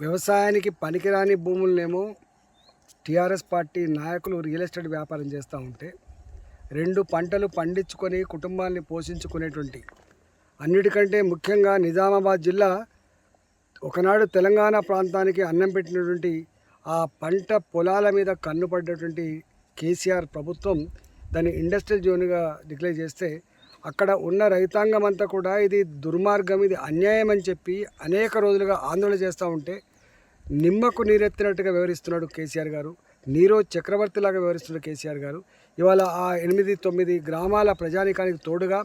వ్యవసాయానికి పనికిరాని భూములనేమో TRS party నాయకులు రియల్ ఎస్టేట్ వ్యాపారం చేస్తూ ఉంటే 2 పంటలు పండించుకొని కుటుంబాన్ని పోషించుకునేటువంటి అన్నిటికంటే ముఖ్యంగా నిజామాబాద్ జిల్లా ఒకనాడు తెలంగాణ ప్రాంతానికి అన్నం పెట్టినటువంటి ఆ పంట పొలాల మీద కన్నుపడ్డటువంటి కేసీఆర్ ప్రభుత్వం దాన్ని ఇండస్ట్రియల్ జోన్గా డిక్లేర్ చేస్తే అక్కడ ఉన్న రైతాంగం అంతా కూడా ఇది దుర్మార్గం, ఇది అన్యాయం అని చెప్పి అనేక రోజులుగా ఆందోళన చేస్తూ ఉంటే నిమ్మకు నీరెత్తినట్టుగా వివరిస్తున్నాడు కేసీఆర్ గారు. నీరో చక్రవర్తిలాగా వివరిస్తున్నాడు కేసీఆర్ గారు. ఇవాళ ఆ 8-9 గ్రామాల ప్రజానికానికి తోడుగా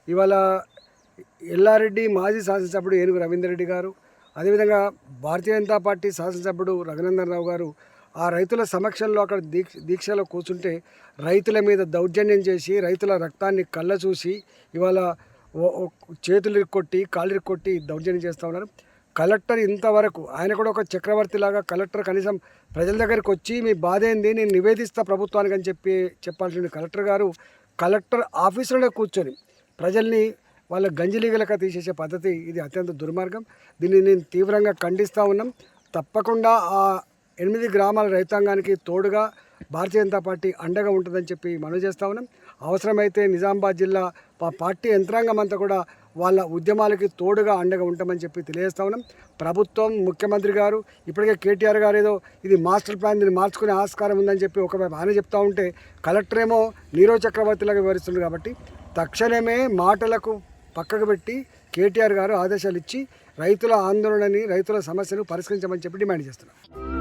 ఇవాళ ఎల్లారెడ్డి మాజీ శాసనసభ్యుడు ఏనుగు రవీందర్ రెడ్డి గారు, అదేవిధంగా భారతీయ జనతా పార్టీ శాసనసభ్యుడు రఘునందన్ రావు గారు ఆ రైతుల సమక్షంలో అక్కడ దీక్షలో కూర్చుంటే రైతుల మీద దౌర్జన్యం చేసి రైతుల రక్తాన్ని కళ్ళ చూసి ఇవాళ చేతులు కొట్టి కాళ్ళు కొట్టి దౌర్జన్యం చేస్తూ ఉన్నారు. కలెక్టర్ ఇంతవరకు ఆయన కూడా ఒక చక్రవర్తిలాగా కలెక్టర్ కనీసం ప్రజల దగ్గరికి వచ్చి మీ బాధ ఏంది, నేను నివేదిస్తా ప్రభుత్వానికి అని చెప్పాల్సిన కలెక్టర్ గారు కలెక్టర్ ఆఫీసులోనే కూర్చొని ప్రజల్ని వాళ్ళ గంజిలీగలక తీసేసే పద్ధతి ఇది అత్యంత దుర్మార్గం. దీన్ని నేను తీవ్రంగా ఖండిస్తూ ఉన్నాం. తప్పకుండా ఆ 8 గ్రామాల రైతాంగానికి తోడుగా భారతీయ జనతా పార్టీ అండగా ఉంటుందని చెప్పి మనవి చేస్తూ ఉన్నాం. అవసరమైతే నిజామాబాద్ జిల్లా పార్టీ యంత్రాంగం అంతా కూడా వాళ్ళ ఉద్యమాలకి తోడుగా అండగా ఉంటామని చెప్పి తెలియజేస్తూ ఉన్నాం. ప్రభుత్వం, ముఖ్యమంత్రి గారు ఇప్పటికే కేటీఆర్ గారు ఏదో ఇది మాస్టర్ ప్లాన్, దీన్ని మార్చుకునే ఆస్కారం ఉందని చెప్పి ఒకవైపు ఆయన చెప్తూ ఉంటే కలెక్టర్ ఏమో నీరో చక్రవర్తిలాగా వివరిస్తుంది. కాబట్టి తక్షణమే మాటలకు పక్కకు పెట్టి కేటీఆర్ గారు ఆదేశాలు ఇచ్చి రైతుల ఆందోళనని, రైతుల సమస్యను పరిష్కరించమని చెప్పి డిమాండ్ చేస్తున్నారు.